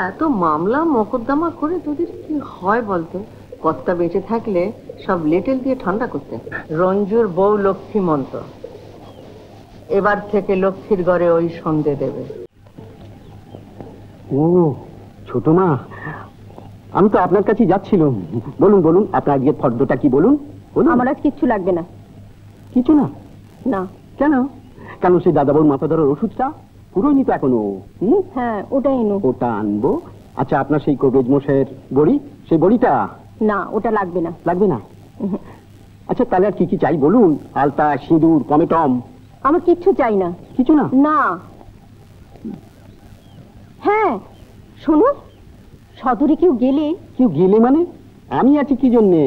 এত মামলা মোকদ্দমা করে তোদের কি হয় বলতো? কর্তা বেঁচে থাকলে সব লেটেল দিয়ে ঠান্ডা করতে। রঞ্জুর বউ লক্ষ্মীমন্ত, এবার থেকে লক্ষ্মীর ঘরে ওই সন্ধে দেবে। ও ছোট মা, আমি তো আপনার কাছে যাচ্ছিলাম। বলুন বলুন, আপনার আজকে ফর্দটা কি বলুন? আমার আজ কিচ্ছু লাগবে না। কিছু না? না। কেন? কেন সেই দাদাবাবুর মাথা ধরার ওষুধটা পুরোই তো এখনো। হ্যাঁ, ওটাই নো। ওটা আনবো। আচ্ছা, আপনার সেই কবিজ মশাইয়ের বড়ি, সেই বড়িটা? না, ওটা লাগবে না। লাগবে না? আচ্ছা, তাহলে আর কি কি চাই বলুন? আলতা, সিঁদুর, কমেটম? আমার কিচ্ছু চাই না। কিছু না? না। হ্যাঁ শোনো, সদরে কেউ গেলে? কেউ গেলে মানে? আমি আছি কি জন্যে?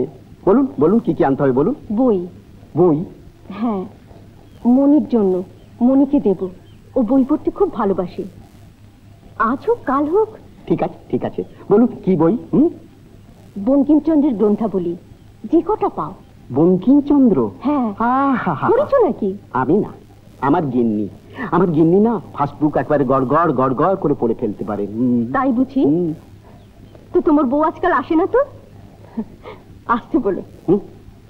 বলুন বলুন, কি কি আনতে হবে বলুন। বই। বই? হ্যাঁ, মনির জন্য। মনিকে দেব, ও বই পড়তে খুব ভালোবাসে। আজ হোক কাল হোক। ঠিক আছে ঠিক আছে, বলুন কি বই? বঙ্কিমচন্দ্রের গ্রন্থাবলী, যে কটা পাও। বঙ্কিমচন্দ্র? হ্যাঁ। পড়েছো নাকি? আমি না, আমার গিন্নি। আমার গিন্নি না ফার্স্ট বুক একবারে গড় গড় গড় গড় করে পড়ে ফেলতে পারে। তাই বুঝি? তো তোমার বউ আজকাল আসে না তো? আসতে বলো।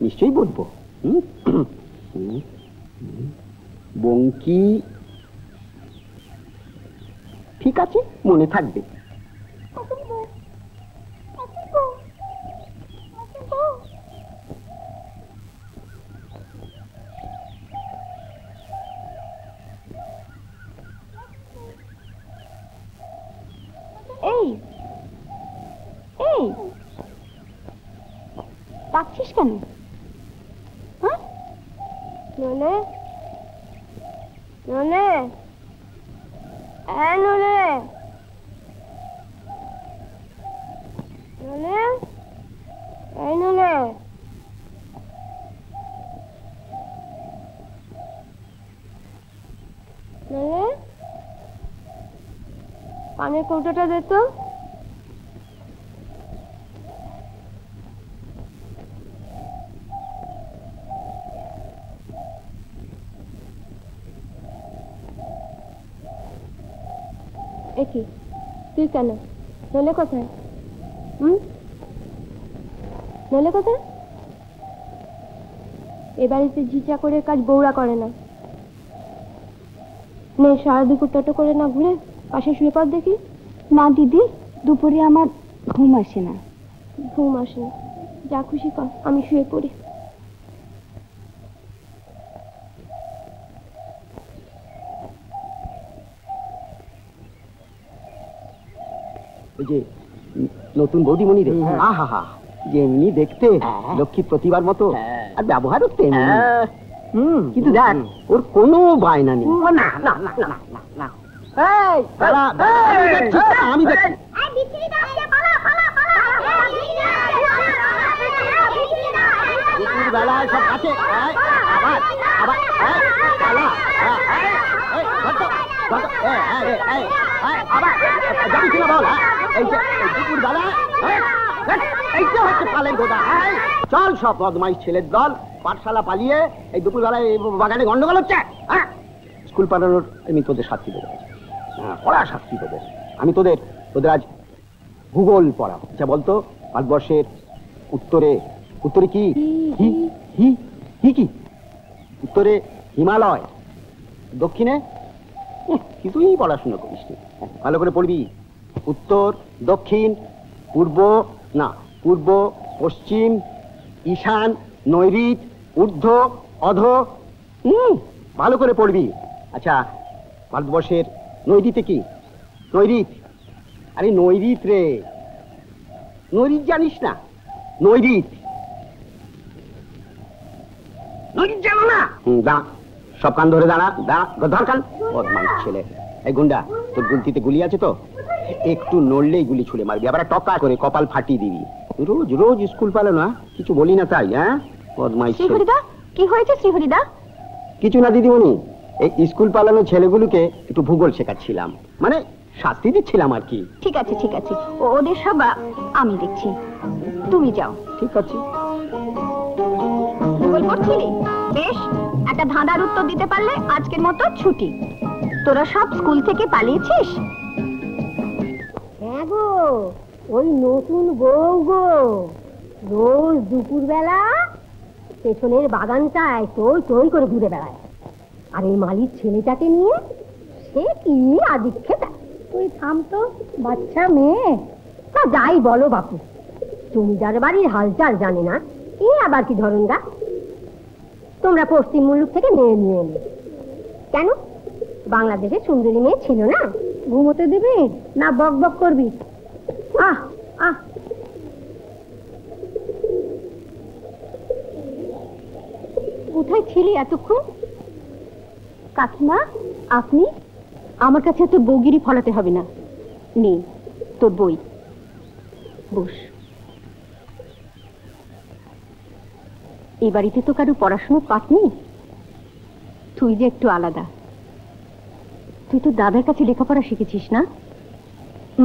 নিশ্চয়ই বলবো। বঙ্কি, ঠিক আছে, মনে থাকবে। এই এই ডাকছিস কেন? হ্যাঁ নলে, নলে, হ্যাঁ নলে, নলে, এই নলে, নলে, পানের কৌটোটা দে তো। একি তুই কেন? নলে কোথায়? নলে কোথায়? এ বাড়িতে ঝিচা করে কাজ বউরা করে না। নে, সারা দুপুর টোটো করে না ঘুরে পাশে শুয়ে পড় দেখি। না দিদি, দুপুরে আমার ঘুম আসে না। ঘুম আসে না? যা খুশি কর, আমি শুয়ে পড়ি। ওই যে নতুন বৌদিমণি রে, আহা হা, যেমনি দেখতে লক্ষ্মী প্রতিবার মতো, আর ব্যবহারও তেমনি। কিন্তু দেখ, ওর কোনো বায়না নেই। না না না না না না, আমি দেখছি। বেলায় সব আছে আবার আবার যাবি কিনা বল? এই যে দুপুর বেলা এইটা হচ্ছে পালের গোদা। চল, সব বদমাইশ ছেলের দল পাঠশালা পালিয়ে এই দুপুর বেলায় বাগানে গন্ডগোল হচ্ছে। স্কুল পাঠানোর আমি তোদের শাস্তি দেবো, পড়া শাস্তি দেবো আমি তোদের। আজ ভূগোল পড়া। আচ্ছা বলতো, ভারতবর্ষের উত্তরে, উত্তরে কি কি? উত্তরে হিমালয়, দক্ষিণে কিছুই পড়াশোনা করিস নি। ভালো করে পড়বি। উত্তর, দক্ষিণ, পূর্ব না, পূর্ব, পশ্চিম, ঈশান, নৈঋত, ঊর্ধ্ব, অধ। ভালো করে পড়বি। আচ্ছা, ভারতবর্ষের নৈঋতে কি? নৈঋত? আরে নৈঋত রে, নৈঋত জানিস না? নৈঋত জানো না? দা, সব কান ধরে দাঁড়া, ধর কান। বদমাইশ ছেলে। এই গুন্ডা, তোর গুলতিতে গুলি আছে তো? একটু নড়লেই গুলি ছুড়ে মারবি, আবার টকা করে কপাল ফাটিয়ে দিবি। রোজ রোজ স্কুল পালো না, কিছু বলি না তাই? হ্যাঁ, বদমাইশ। শ্রীহরিদা, কি হয়েছে শ্রীহরিদা? কিছু না দিদিমণি, এই স্কুল পালানো ছেলেগুলোকে একটু ভূগোল শেখাচ্ছিলাম, মানে শাস্তি দিচ্ছিলাম আর কি। ঠিক আছে ঠিক আছে, ওদের সব আমি দেখছি, তুমি যাও। ঠিক আছে। ভূগোল পড়ছিলি? বেশ, একটা ধাঁধার উত্তর দিতে পারলে আজকের মতো ছুটি। তোরা সব স্কুল থেকে পালিয়েছিস? হ্যাঁ গো, ওই নতুন বউ গো, রোজ দুপুরবেলা পেছনের বাগানটায় টই টই করে ঘুরে বেড়ায়। আর এই মালির ছেলেটাকে নিয়ে সে কি আদিক্ষেতা। তুই থাম তো, বাচ্চা মেয়ে। তা যাই বলো বাপু, জমিদার বাড়ির হালচাল জানে না, এ আবার কি ধরন গা? তোমরা পশ্চিম মুলুক থেকে মেয়ে নিয়ে এলে কেন? বাংলাদেশে সুন্দরী মেয়ে ছিল না? ঘুমোতে দেবে না বক বক করবি? আহ আহ, কোথায় ছিলি এতক্ষণ? কাকিমা, আপনি? আমার কাছে এত বউগিরি ফলাতে হবে না। নে তোর বই, বস। এই বাড়িতে তো কারো পড়াশোনার পাঠ নেই। তুই যে একটু আলাদা। তুই তো দাদার কাছে লেখাপড়া শিখেছিস না?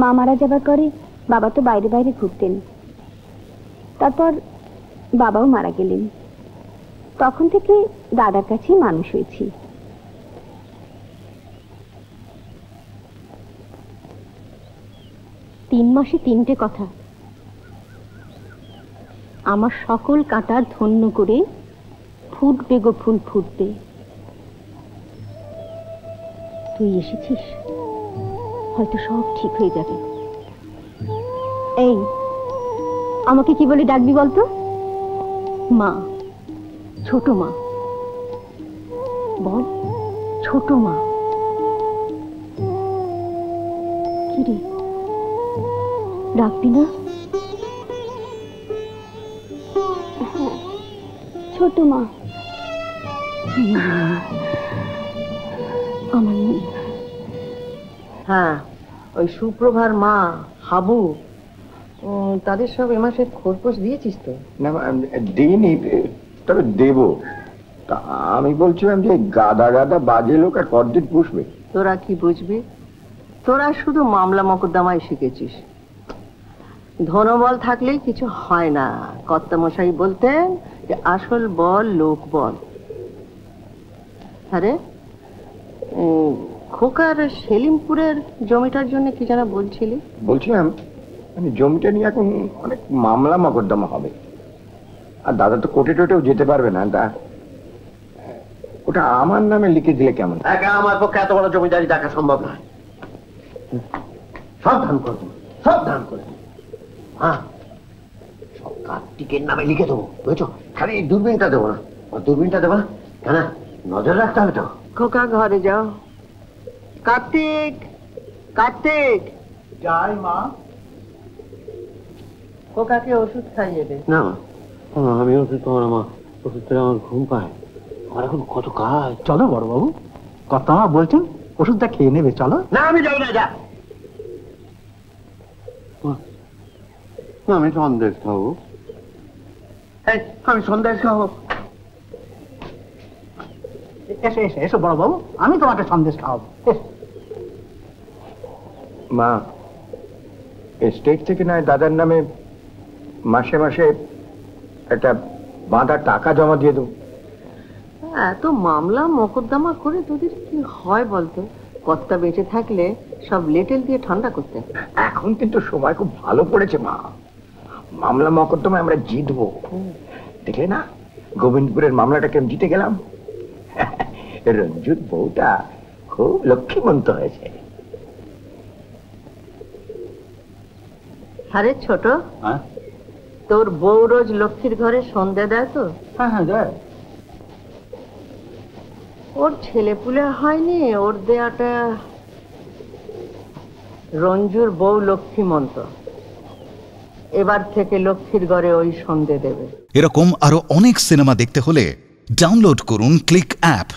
মা মারা যাবার পরে বাবা তো বাইরে বাইরে ঘুরতেন, তারপর বাবাও মারা গেলেন। তখন থেকে দাদার কাছেই মানুষ হয়েছি। 3 মাসে 3টে কথা। আমার সকল কাঁটা ধন্য করে ফুটবে গো ফুল ফুটবে। তুই এসেছিস, হয়তো সব ঠিক হয়ে যাবে। এই, আমাকে কি বলে ডাকবি বলতো? মা, ছোট মা বল, ছোট মা। কি রে, ডাকবি না? ছোট মা, আমার মেয়ে। হ্যাঁ, ওই সুপ্রভার মা হাবু, তাদের সব এ মাসে খোরপোশ দিয়েছিস তো? না দিইনি, তবে দেব। তা আমি বলছিলাম যে গাদা গাদা বাজে লোক আর কতদিন পুষবে? তোরা কি বুঝবি? তোরা শুধু মামলা মকদ্দমায় শিখেছিস। ধনবল থাকলেই কিছু হয় না। কর্তামশাই বলতেন যে আসল বল লোক বল। আরে খোকার সেলিমপুরের জমিটার জন্য কি যেন বলছিলি? বলছিলাম মানে জমিটা নিয়ে এখন অনেক মামলা মকদ্দমা হবে, আর দাদা তো কোর্টে টোটেও যেতে পারবে না। তা ওটা আমার নামে লিখে দিলে কেমন? একা আমার পক্ষে এত বড় জমিদারি দেখা সম্ভব নয়। সাবধান করবো, সাবধান করে। হ্যাঁ, সব কার্তিকের নামে লিখে দেবো, বুঝেছো? খালি দূরবীনটা দেবো না, দূরবীনটা দেবো না কেন, নজর রাখতে হবে তো। খোকা ঘরে যাও। কার্তিক, কার্তিক। যাই মা। খোকাকে ওষুধ খাইয়ে দে। না আমি ওষুধ খাবো না মা, ওষুধ খেলে আমার ঘুম পায়। আমার এখন কত কাজ। চলো বড়বাবু, কথা বলছেন, ওষুধটা খেয়ে নেবে, চলো। না আমি যাই না, যা। আমি সন্দেশ খাবো। আমি সন্দেশ খাবো। এসো এসো এসো বড়বাবু, আমি তোমাকে সন্দেশ খাওয়াবো। মা, স্টেট থেকে নয় দাদার নামে মাসে মাসে একটা বাঁধা টাকা জমা দিয়ে দেবো। এত মামলা মকদ্দমা করে তোদের কি হয় বলতো? কর্তা বেঁচে থাকলে সব লেটেল দিয়ে ঠান্ডা করতে। এখন কিন্তু সময় খুব ভালো পড়েছে মা, মামলা মকদ্দমায় আমরা জিতবো। দেখলে না গোবিন্দপুরের মামলাটা কেমন জিতে গেলাম? রঞ্জুর বউটা খুব লক্ষ্মীমন্ত হয়েছে। আরে ছোট, তোর বউ রোজ লক্ষ্মীর ঘরে সন্ধ্যা দেয় তো? হ্যাঁ হ্যাঁ দেয়। ওর ছেলে পুলে হয়নি, ওর দেয়াটা। রঞ্জুর বউ লক্ষ্মীমন্ত, এবার থেকে লক্ষ্মীর ঘরে ওই সন্ধ্যে দেবে। এরকম আরো অনেক সিনেমা দেখতে হলে ডাউনলোড করুন ক্লিক অ্যাপ।